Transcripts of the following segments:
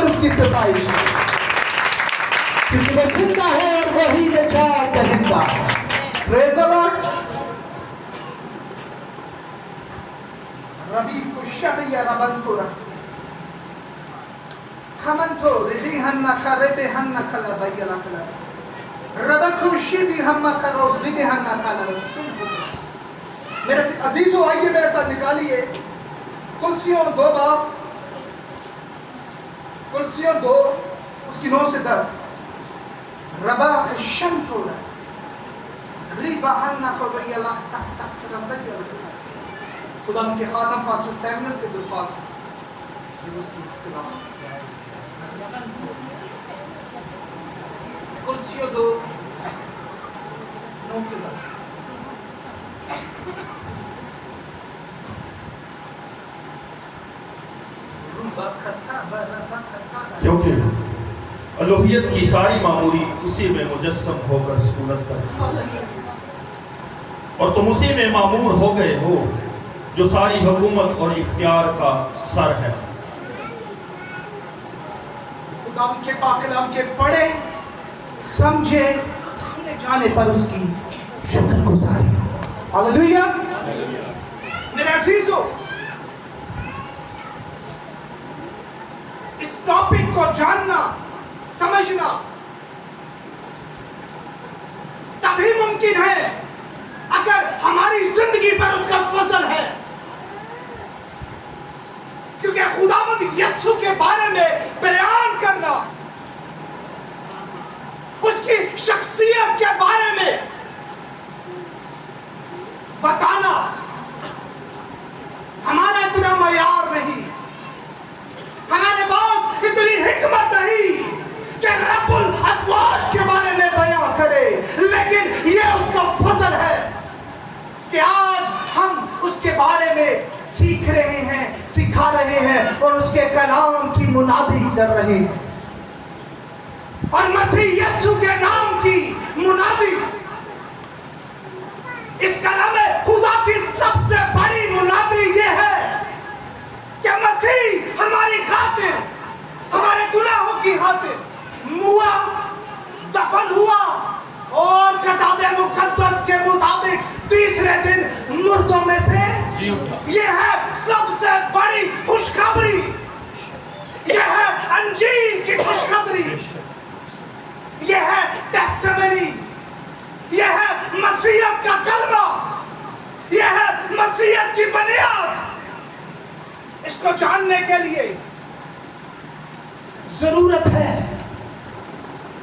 کر اس کی ستائش، کیونکہ وہ زندہ ہے اور وہی نجات دہندہ ہے. پریز دی لارڈ. ربی کو شبیہ ربنتو رسی ہمنتو ربی ہنہ کا ربی ہنہ کلا بیلا کلا رسی ربکو شبی ہمہ کا روزی بھی ہنہ کلا رسول. میرے عزیزو آئیے میرے ساتھ نکالیے کلسیوں 2 باب، کلسیوں 2 اس کی 9 سے 10. ربا کا شنتو رسی ریبا ہنہ کا بیلا تک تک رسی. خدا ان کے خادم پاسٹر سیموئل سے درخواست ہے اس کی اختلاف کلسیوں 2 9 سے 10. کیونکہ الوہیت کی ساری معموری اسی میں مجسم ہو کر سکونت کرتی ہے، اور تم اسی میں معمور ہو گئے ہو جو ساری حکومت اور اختیار کا سر ہے. خدا کے پاک کلام کے پڑھے سمجھے سنے جانے پر اس کی شکر گزاری. ہاللیلویہ. میرے عزیزو، اس ٹاپک کو جاننا سمجھنا تبھی ممکن ہے اگر ہماری زندگی پر اس کا فضل ہے. کیونکہ خداوند یسوع کے بارے میں بیان کرنا، اس کی شخصیت کے بارے میں بتانا ہمارا اتنا معیار نہیں، ہمارے پاس اتنی حکمت نہیں کہ رب الافواج کے بارے میں بیان کرے، لیکن یہ اس کا فضل ہے کہ آج ہم اس کے بارے میں سیکھ رہے ہیں، سکھا رہے ہیں اور اس کے کلام کی منادی کر رہے ہیں. اور مسیح یسوع کے نام کی منادی، اس کلام خدا کی سب سے بڑی منادی یہ ہے کہ مسیح ہماری خاطر، ہمارے گناہوں کی خاطر موا، دفن ہوا اور کتاب مقدس کے مطابق تیسرے دن مردوں میں سے یہ ہے سب سے بڑی خوشخبری. یہ ہے انجیل کی خوشخبری، یہ ہے ٹیسٹمنی، یہ ہے مسیحیت کا کلمہ، یہ ہے مسیحیت کی بنیاد. اس کو جاننے کے لیے ضرورت ہے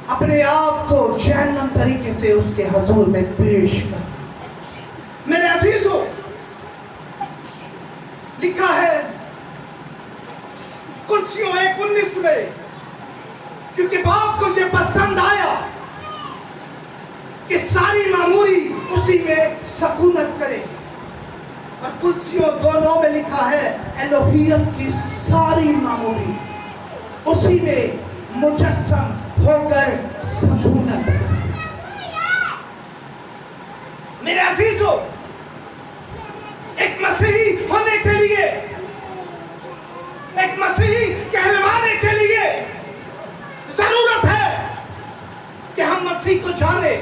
اپنے آپ کو جہنم طریقے سے اس کے حضور میں پیش کرنا. میرے عزیزو، لکھا ہے کلسیوں 1:19 میں، کیونکہ باپ کو یہ پسند آیا کہ ساری معموری اسی میں سکونت کرے. اور کلسیوں 2:9 میں لکھا ہے الوہیت کی ساری معموری اسی میں مجسم ہو کر سکونت کرے. میرے عزیزو، ایک مسیحی ہونے کے لیے، ایک مسیحی کہلوانے کے لیے ضرورت ہے کہ ہم مسیح کو جانیں.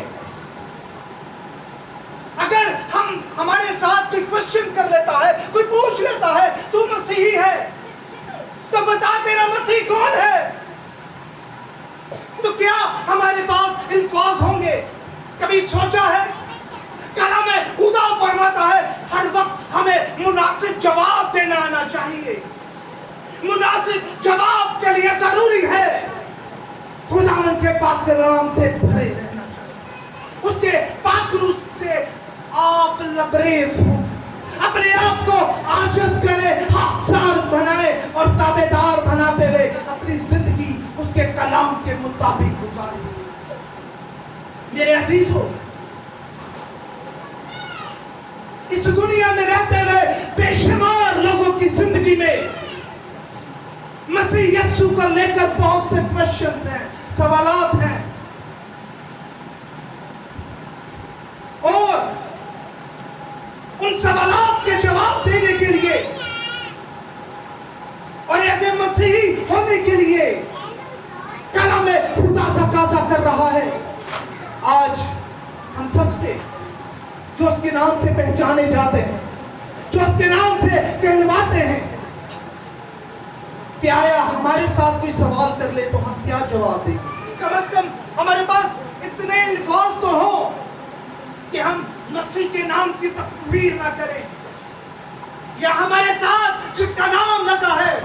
اگر ہمارے ساتھ کوئی کوشچن کر لیتا ہے، کوئی پوچھ لیتا ہے تو مسیحی ہے، تو بتا تیرا مسیح کون ہے، تو کیا ہمارے پاس الفاظ ہوں گے؟ کبھی سوچا ہے؟ کلام خدا فرماتا ہے ہر وقت ہمیں مناسب جواب دینا آنا چاہیے. مناسب جواب کے لیے ضروری ہے خداوند کے پاک کلام سے بھرے رہنا چاہیے. اس کے پاک روح سے آپ لبریز ہوں، اپنے آپ کو عاجز کرے، خاکسار بنائے اور تابعدار بناتے ہوئے اپنی زندگی اس کے کلام کے مطابق گزارے. میرے عزیز ہو، اس دنیا میں رہتے ہوئے بے شمار لوگوں کی زندگی میں مسیح یسوع کو لے کر بہت سے کوشچنز ہیں، سوالات ہیں، اور ان سوالات کے جواب دینے کے لیے اور ایسے مسیحی ہونے کے لیے जो उसके नाम से पहचाने जाते हैं, जो उसके नाम से कहलवाते हैं, कि आया हमारे साथ कोई सवाल कर ले तो हम क्या जवाब देंगे? कम से कम हमारे पास इतने अल्फाज तो हो कि हम मसीह के नाम की तकरीर ना करें, या हमारे साथ जिसका नाम लगा है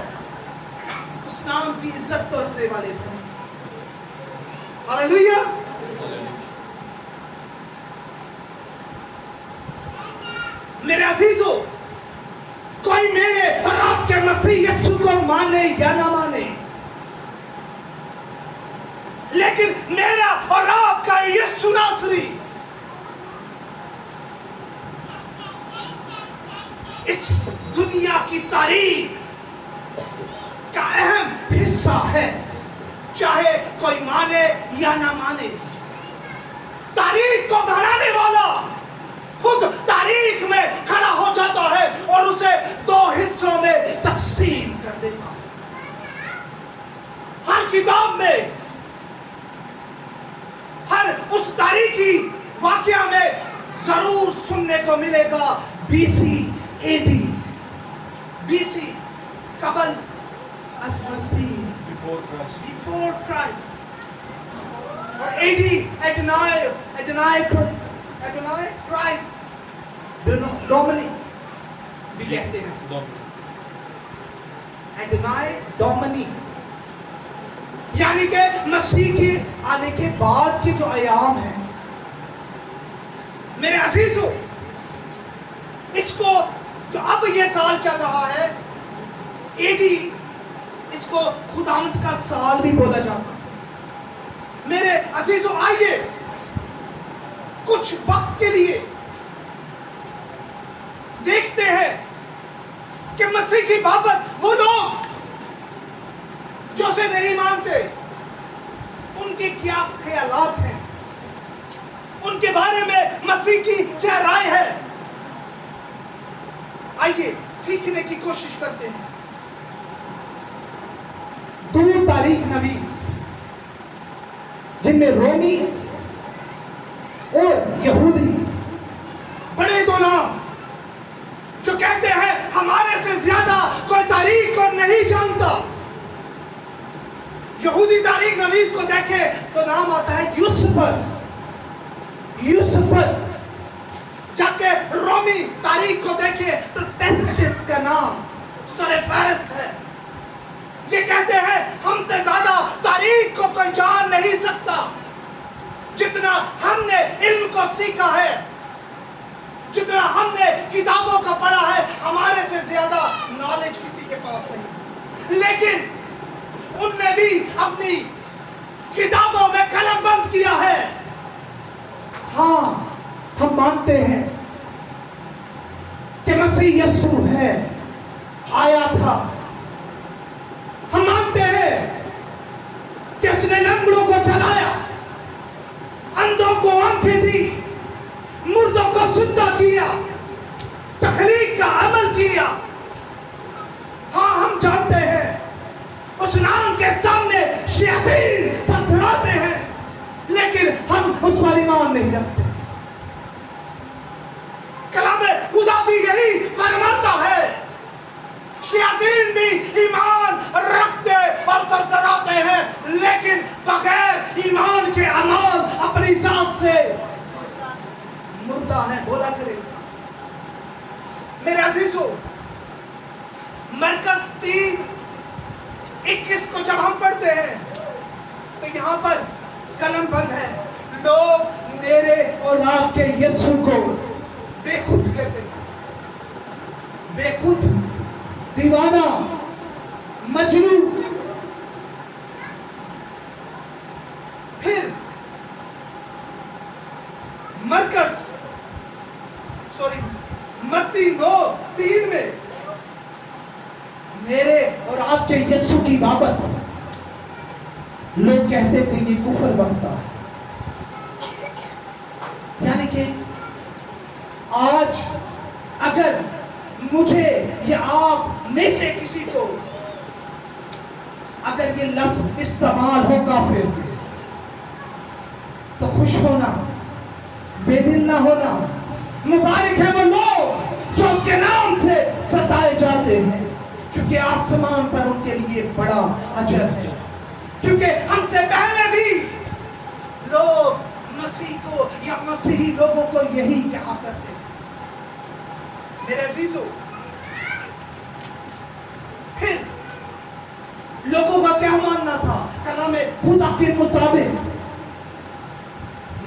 उस नाम की इज्जत करने वाले बने। हालेलुया। मेरे अजीजों, कोई मेरे और आपके मसीह यीशु को माने या ना माने, लेकिन मेरा और आपका यीशु नासरी इस दुनिया की तारीख का अहम हिस्सा है, चाहे कोई माने या ना माने। तारीख को बनाने वाला खुद तारीख में खड़ा हो जाता है और उसे दो हिस्सों में तकसीम कर देता है। हर किताब में, हर उस तारीखी वाकया में जरूर सुनने को मिलेगा बीसी एडी, बीसी कबल अस मसीह, बिफोर क्राइस्ट, और एडी एडनाई क्राइस्ट डोमिनी भी कहते हैं, एडनाई डोमिनी, यानी कि मसीह के आने के बाद के जो अयाम है। मेरे अजीजों, इसको जो अब ये साल चल रहा है एडी, इसको खुदावंद का साल भी बोला जाता है। मेरे अजीजों, आइए कुछ वक्त के लिए देखते हैं कि मसीह की बाबत वो लोग जो उसे नहीं मानते, उनके क्या ख्यालात हैं, उनके बारे में मसीह की क्या राय है। आइए सीखने की कोशिश करते हैं। दो तारीख नवीस, जिनमें रोमी और यहूदी, बड़े दो नाम, जो कहते हैं हमारे से ज्यादा कोई तारीख को नहीं जानता। यहूदी तारीख नवीस को देखें तो नाम आता है यूसुफस, यूसुफस, जबकि रोमी तारीख को देखें तो टेस्टिस का नाम सरेफेरस्त है। ये कहते हैं हमसे ज्यादा तारीख को कोई जान नहीं सकता। जितना हमने इल्म को सीखा है, जितना हमने किताबों का पढ़ा है, हमारे से ज्यादा नॉलेज किसी के पास नहीं। लेकिन उनने भी अपनी किताबों में कलम बंद किया है। हाँ, हम मानते हैं कि मसीह यीशु है, आया था। हम मानते हैं कि उसने लंगड़ों को चलाया, अंधों को आंखें दी, मुर्दों को जिंदा किया, तखलीक का अमल किया। हाँ, हम जानते हैं उस नाम के सामने शैतान थरथराते हैं, लेकिन हम उस पर ईमान नहीं रखते। कलाम खुदा भी यही फरमाता है, शैतान भी ईमान रखते और थरथराते हैं, लेकिन बगैर ईमान के अमाल अपनी जात से मुर्दा है। बोला करे मेरे अजीजों, मरकज 3:21 को जब हम पढ़ते हैं तो यहाँ पर कलम बंद है। लोग मेरे और आपके यीशु को बेखुद कहते हैं, बेखुद, दीवाना, मजनू। फिर मत्ती 9:3 में मेरे और आपके यीशु की बाबत लोग कहते थे कि कुफर बनता है। यानी कि आज अगर मुझे या आप में से किसी को अगर ये लफ्ज इस्तेमाल हो काफिर के, तो खुश होना, बेदिल ना होना, मुबारक है वो लोग जो उसके नाम से सताए जाते हैं, क्योंकि आसमान पर उनके लिए बड़ा अजर है। क्योंकि हमसे पहले भी लोग मसीह को या मसीही लोगों को यही कहा करते हैं। मेरे अजीजों, फिर लोगों का क्या मानना था? कलाम खुदा के मुताबिक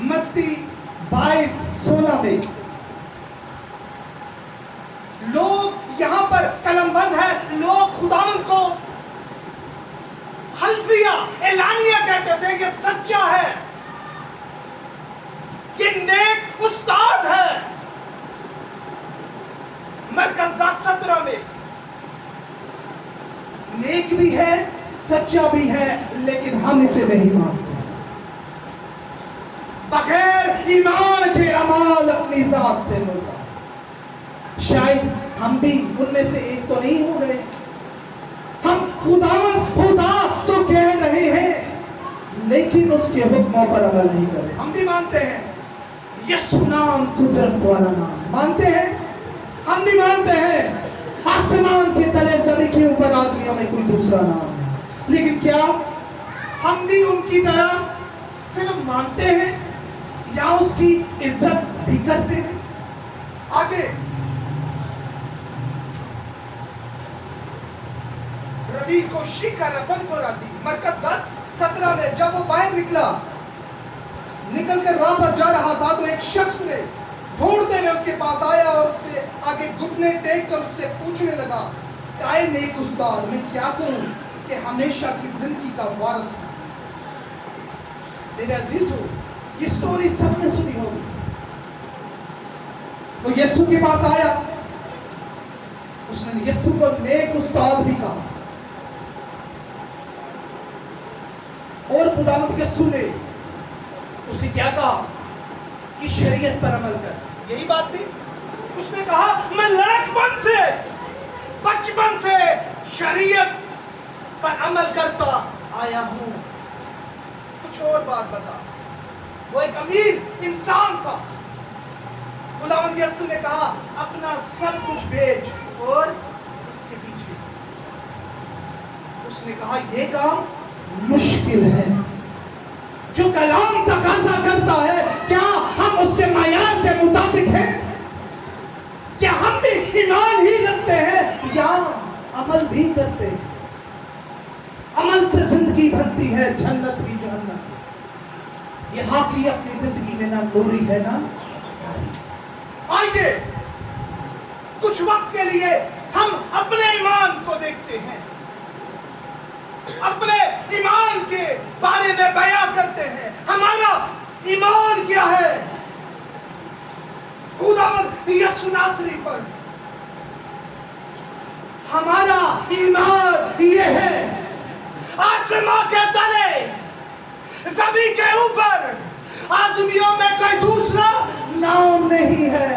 मत्ती 22:16 में लोग, यहां पर कलमबंद है, लोग खुदावंद को हल्फिया एलानिया कहते थे, ये सच्चा है, ये नेक उस्ताद है। मरकज 10:17 में नेक भी है, सच्चा भी है, लेकिन हम इसे नहीं मानते। बगैर ईमान के अमाल अपनी जात से मुर्दा है। शायद हम भी उनमें से एक तो नहीं हो गए। हम खुदा तो कह रहे हैं, लेकिन उसके हुक्मों पर अमल नहीं कर रहे। हम भी मानते हैं यीशु नाम कुदरत वाला नाम है, मानते हैं, हम भी मानते हैं आसमान के तले जमीन के ऊपर आदमियों में कोई दूसरा नाम नहीं। लेकिन क्या हम भी उनकी तरह सिर्फ मानते हैं या उसकी इज्जत भी करते हैं? आगे रबी को शिखर बंधो राजी, मरकज 10:17 में जब वो बाहर निकल कर राह पर जा रहा था, तो एक शख्स ने दौड़ते हुए उसके पास आया और उसके आगे घुटने टेक कर उससे पूछने लगा, काय नेक उस्ताद, मैं क्या करूं कि हमेशा की जिंदगी का वारिस हूं? मेरे अजीजों, ये स्टोरी सबने सुनी होगी। वो यीशु के पास आया, उसने यीशु को नेक उस्ताद भी कहा, और खुदावंद यीशु ने उसे क्या कहा कि शरीयत पर अमल कर। यही बात थी। उसने कहा मैं बचपन से शरीयत पर अमल करता आया हूं। कुछ और बात बता। वो एक अमीर इंसान था। खुदावंद यीशु ने कहा अपना सब कुछ बेच और उसके पीछे। उसने कहा यह काम मुश्किल है, जो कलाम तकाजा करता है, क्या हम उसके मायार के मुताबिक हैं? क्या हम भी ईमान ही रखते हैं या अमल भी करते हैं? अमल से जिंदगी बनती है, जन्नत भी जहन्नम। यहाँ की अपनी जिंदगी में ना नूरी है ना नारी। आइए कुछ वक्त के लिए हम अपने ईमान को देखते हैं, अपने ईमान के बारे में बयां करते हैं। हमारा ईमान क्या है? खुदावंद यीशु नासरी पर हमारा ईमान ये है। आसमां के तले, जमीन के ऊपर आदमियों में कोई दूसरा नाम नहीं है।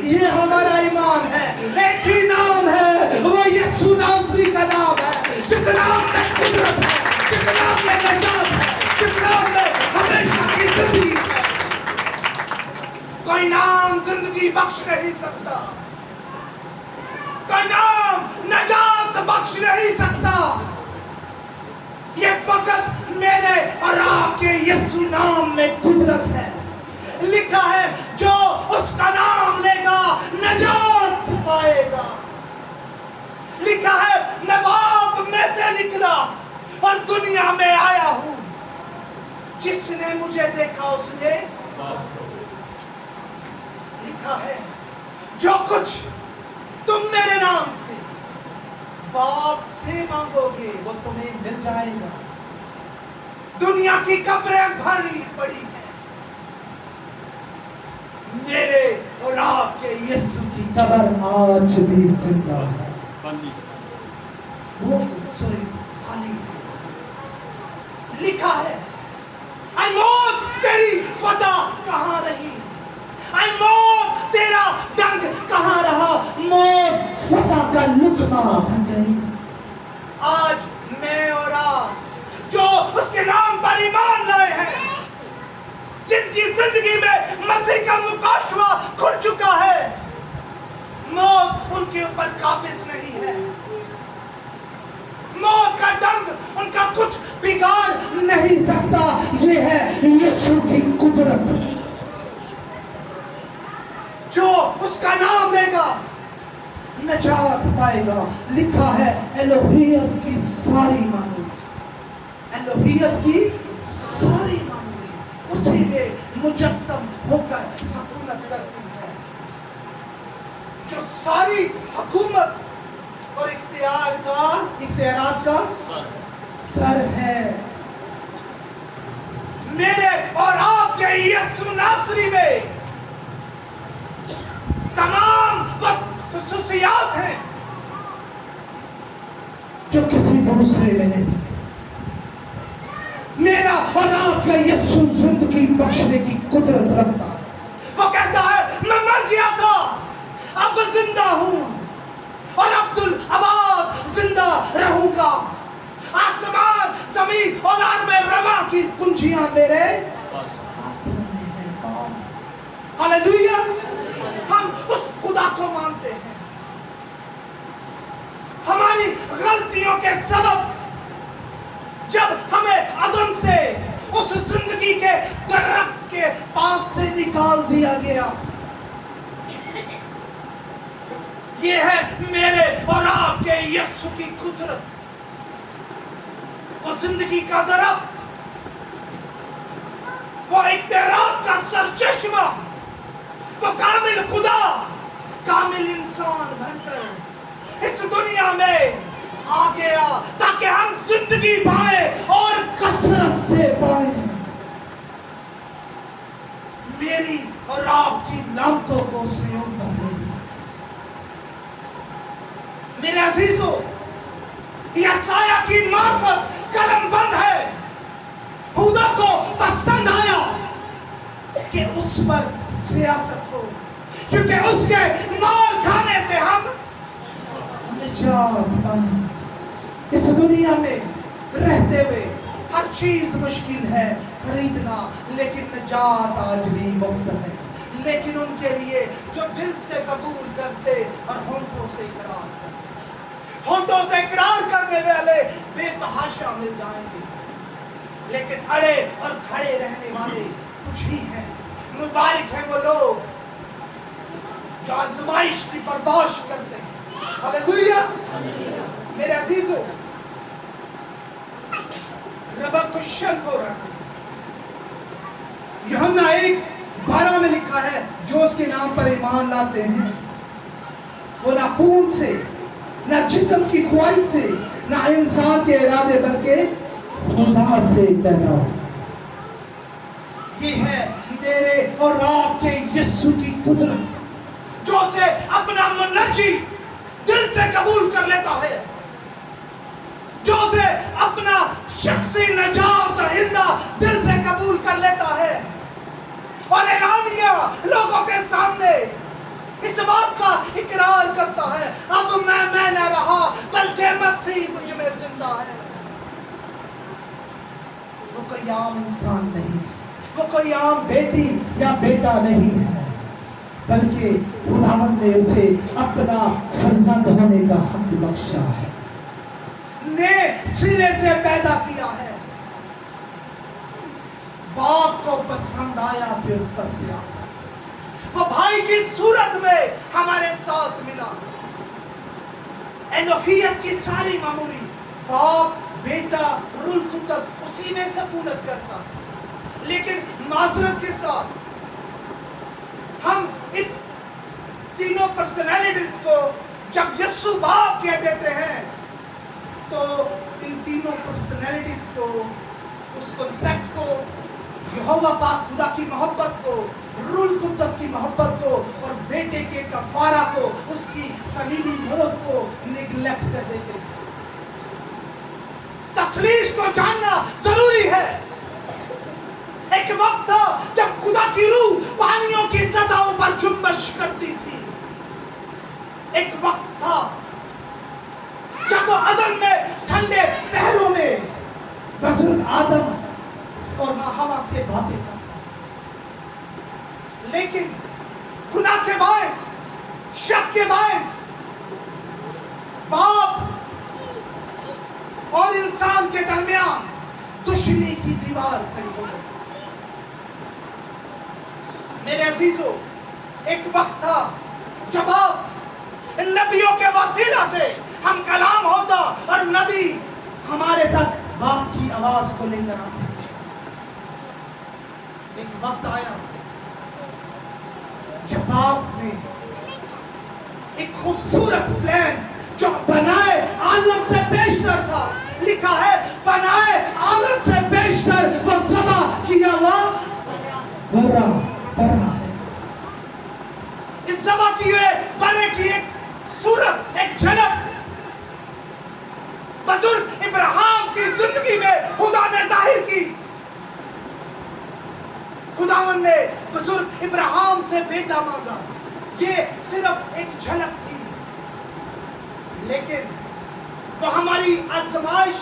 ये हमारा ईमान है। एक ही नाम है, वो यीशु नासरी का नाम है, जिस नाम में कुदरत है, जिस नाम में निजात है, जिस नाम में हमेशा की जिंदगी है। कोई नाम जिंदगी बख्श नहीं सकता, कोई नाम निजात बख्श नहीं सकता। ये फकत मेरे और आपके यीशु नाम में कुदरत है। लिखा है जो उसका नाम लेगा निजात पाएगा। लिखा है मैं बाप में से निकला और दुनिया में आया हूं। जिसने मुझे देखा उसने लिखा है जो कुछ तुम मेरे नाम से बाप से मांगोगे वो तुम्हें मिल जाएगा। दुनिया की कब्रें भरी पड़ी हैं, मेरे और आपके यीशु की कब्र आज भी जिंदा है। वो खाली है। लिखा है ऐ मौत तेरी फतह कहां रही, ऐ मौत तेरा डंक कहां रहा। मौत फतह का लुकमा बन गई। आज मैं और आप जो उसके नाम पर ईमान लाए हैं, جن کی زندگی میں مسیح کا مکاشفہ کھل چکا ہے، موت ان کے اوپر قابض نہیں ہے، موت کا ڈنگ ان کا کچھ بگاڑ نہیں سکتا۔ یہ ہے یسوع کی قدرت، جو اس کا نام لے گا نجات پائے گا۔ لکھا ہے الوہیت کی ساری معمولی، الوہیت کی ساری معمولی اسی میں مجسم ہو کر سکونت کرتی ہے، جو ساری حکومت اور اختیارات کا سر ہے۔ میرے اور آپ کے یسوع ناصری میں تمام وہ خصوصیات ہیں جو کسی دوسرے میں نہیں۔ میرا اور آپ کا یسوع زندگی بخشنے کی قدرت رکھتا ہے۔ وہ کہتا ہے میں مر گیا تھا، اب زندہ ہوں اور عبدالآباد زندہ رہوں گا۔ آسمان زمین اور عالم رواں کی کنجیاں میرے ہاتھوں میں ہیں، پاس۔ ہاللیلویا! ہم اس خدا کو مانتے ہیں۔ ہماری غلطیوں کے سبب جب ہمیں عدم سے اس زندگی کے درخت کے پاس سے نکال دیا گیا، یہ ہے میرے اور آپ کے یسوع کی قدرت۔ وہ زندگی کا درخت، وہ اختیارات کا سرچشمہ، وہ کامل خدا کامل انسان بن کر اس دنیا میں آ گیا تاکہ ہم زندگی پائیں اور کثرت سے پائیں۔ میری اور آپ کی لعنتوں کو اس نے اوپر لے لیا۔ میرے عزیزو، یسایہ کی معرفت قلم بند ہے۔ خدا کو پسند آیا کہ اس پر سیاست ہو، کیونکہ اس کے مال کھانے سے ہم نجات پائیں۔ اس دنیا میں رہتے ہوئے ہر چیز مشکل ہے خریدنا، لیکن نجات آج بھی مفت ہے۔ لیکن ان کے لیے جو دل سے قبول کرتے اور ہونٹوں سے اقرار کرتے، ہونٹوں سے اقرار کرنے والے بے تحاشا مل جائیں گے، لیکن اڑے اور کھڑے رہنے والے کچھ ہی ہیں۔ مبارک ہیں وہ لوگ جو آزمائش کی برداشت کرتے ہیں۔ ہاللیلویا! میرے عزیزو، ربا کشن کو رسی یوحنا 1:12 میں لکھا ہے، جو اس کے نام پر ایمان لاتے ہیں وہ نہ خون سے، نہ جسم کی خواہش سے، نہ انسان کے ارادے، بلکہ خدا سے پیدا ہو۔ یہ ہے میرے اور آپ کے یسوع کی قدرت، جو اسے اپنا منجی دل سے قبول کر لیتا ہے، جو اسے اپنا شخصی نجات دہندہ دل سے قبول کر لیتا ہے، اور اعلانیہ لوگوں کے سامنے اس بات کا اقرار کرتا ہے، اب میں نہ رہا بلکہ مسیح مجھ میں زندہ ہے۔ وہ کوئی عام انسان نہیں ہے، وہ کوئی عام بیٹی یا بیٹا نہیں ہے، بلکہ خداوند نے اسے اپنا فرزند ہونے کا حق بخشا ہے، نے سرے سے پیدا کیا ہے۔ باپ کو پسند آیا کہ اس پر سیاست، وہ بھائی کی صورت میں ہمارے ساتھ ملا۔ الوہیت کی ساری معمولی، باپ، بیٹا، روح القدس اسی میں سکونت کرتا ہے۔ لیکن معذرت کے ساتھ ہم اس تینوں پرسنالٹیز کو جب یسوع باپ کہہ دیتے ہیں تو ان تینوں پرسنالٹیز کو، اس کنسیپٹ کو، یہوہ پاک خدا کی محبت کو، روح القدس کی محبت کو اور بیٹے کے کفارہ کو، اس کی صلیبی موت کو نیگلیکٹ کر دیتے ہیں۔ تثلیث کو جاننا ضروری ہے۔ ایک وقت تھا جب خدا کی روح پانیوں کی سطحوں پر جنبش کرتی تھی۔ ایک وقت تھا جب وہ عدن میں ٹھنڈے پہروں میں بزرگ آدم اور ماں ہوا سے باتیں کرتا، लेकिन गुनाह के बायस, शक के बायस बाप और इंसान के दरमियान दुश्मनी की दीवार खड़ी हो गई। मेरे अजीजों, एक वक्त था जब आप नबियों के वसीला से हम कलाम होता और नबी हमारे तक बाप की आवाज को लेकर आते। एक वक्त आया जब बाप ने एक खूबसूरत प्लान जो बनाए आलम से बेशतर था, लिखा है बनाए आलम से बेशतर वो ज़बा किया हुआ बर्रा है। इस ज़बा किए बर्रे की एक सूरत, एक झलक बुजुर्ग इब्राहिम की जिंदगी में खुदा ने जाहिर की। खुदावंद ने बुजुर्ग इब्राहिम से बेटा मांगा। ये सिर्फ एक झलक थी, लेकिन वो हमारी आजमाइश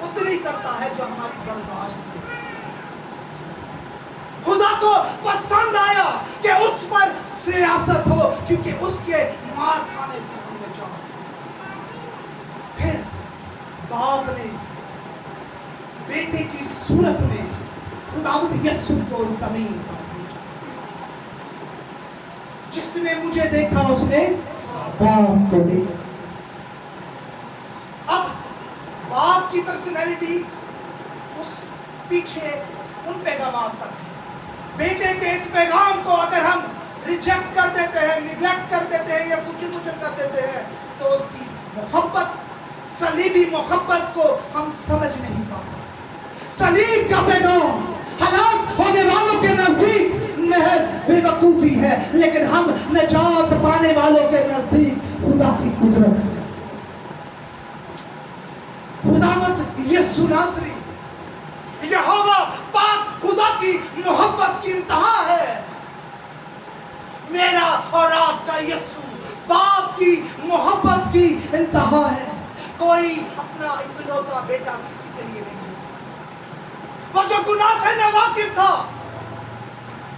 उतनी करता है जो हमारी बर्दाश्त है। खुदा को पसंद आया कि उस पर सियासत हो, क्योंकि उसके मार खाने से हम बचा। फिर बाप ने बेटे की सूरत में खुदावंद यीशु को जमीन पर भेजा। जिसने मुझे देखा उसने बाप को देखा। अब बाप की पर्सनैलिटी उस पीछे उन पैगाम तक है। बेटे के इस पैगाम को अगर हम रिजेक्ट कर देते हैं, निगलेक्ट कर देते हैं या कुचल कर देते हैं, तो उसकी मोहब्बत, सलीबी मोहब्बत को हम समझ नहीं पा सकते। सलीब का पैगाम हलाक होने वालों के नजदीक महज बेवकूफी है, लेकिन हम नजात पाने वालों के नजदीक खुदा की कुदरत है। खुदावंद यीशु नासरी, यहोवा पाक खुदा की मोहब्बत की इंतहा है। मेरा और आपका यीशु बाप की मोहब्बत की इंतहा है। कोई अपना इकलौता बेटा किसी के लिए नहीं है। वो जो गुनाह से नावाकिफ था,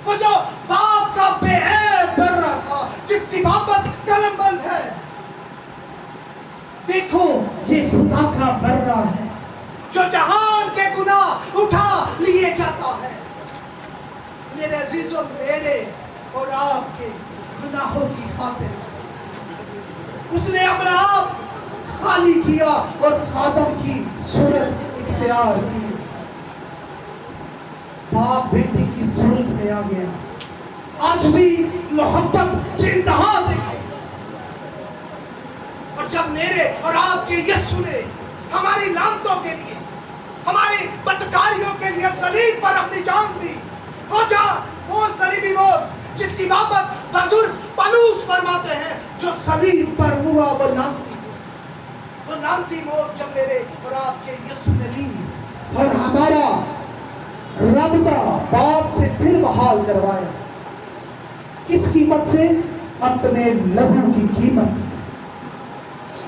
वो जो बाप का बेऐब बर्रा था, जिसकी बाबत कलमबंद है, देखो ये खुदा का बर्रा है जो जहान के गुनाह उठा लिए जाता है। मेरे अजीजों, मेरे और आपके गुनाहों की खातिर उसने अपना आप खाली किया और खादम की सूरत इख्तियार की। बाप बेटे की सूरत में आ गया। आज भी मोहब्बत की इंतहा देखे। और जब मेरे और आपके यीशु ने हमारी लानतों के लिए, हमारी बदकारियों के लिए सलीब पर अपनी जान दी, वो सलीबी मौत जिसकी बाबत बुजुर्ग पलूस फरमाते हैं, जो सलीब पर मुआ वो लानती मौत जब मेरे और आपके यीशु ने ली और हमारा रब्ता बाप से फिर बहाल करवाया। किस कीमत से? अपने लहू की कीमत से।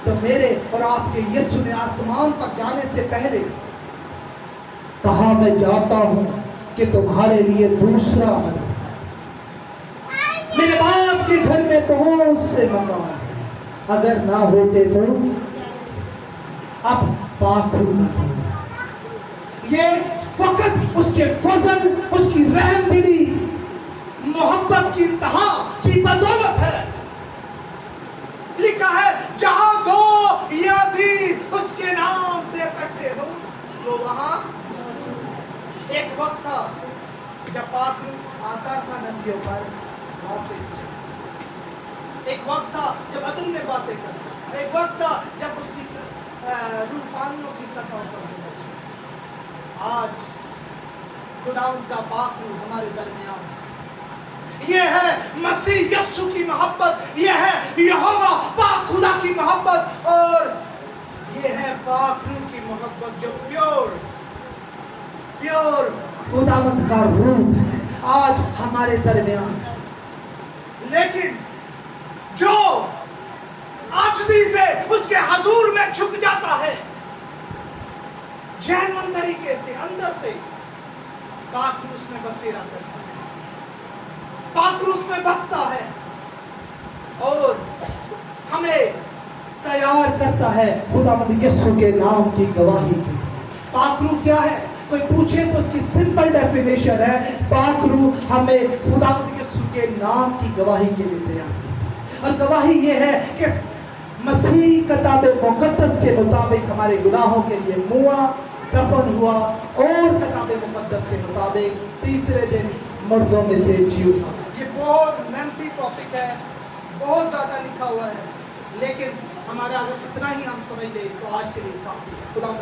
तो मेरे और आपके यीशु ने आसमान पर जाने से पहले कहा, मैं जाता हूं कि तुम्हारे लिए दूसरा मदद। मेरे बाप के घर में बहुत से मकान हैं, अगर ना होते तो अब पाखरू का था। ये फकत उसके फजल, उसकी रहमदिली, मोहब्बत की इंतहा की बदौलत है। लिखा है, जहां दो या तीन उसके नाम से इकट्ठे हो, वो वहां। एक वक्त था जब पाखरू आता था नदियों पर वापस। एक वक्त था जब अदम में बातें करता। एक वक्त था जब उसकी रूपानियों की सतह पर होता। आज खुदावंद का पाखरू हमारे दरमियान है। ये है मसीह यीशु की मोहब्बत, ये है यहोवा पाक खुदा की मोहब्बत, और ये है पाखरू की मोहब्बत जो प्योर खुदावंद का रूप है, आज हमारे दरमियान है। लेकिन जो आजिज़ी से उसके हजूर में झुक जाता है, जेन्युइन तरीके से अंदर से, पाखरू उसमें बसेरा करता है। पाक रूह में बसता है और हमें तैयार करता है खुदावंद यीशु के नाम की गवाही के लिए। पाक रूह क्या है? कोई पूछे तो उसकी सिंपल डेफिनेशन है, पाक रूह हमें खुदावंद यीशु के नाम की गवाही के लिए तैयार करता है। और गवाही ये है कि मसीह किताब मुकद्दस के मुताबिक हमारे गुनाहों के लिए मुआ, दफन हुआ और किताब मुकद्दस के मुताबिक तीसरे दिन मुर्दों में से जी उठा। ये बहुत लेंथी टॉपिक है, बहुत ज़्यादा लिखा हुआ है, लेकिन हमारा अगर इतना ही हम समझ लें तो आज के लिए काफ़ी है। खुदा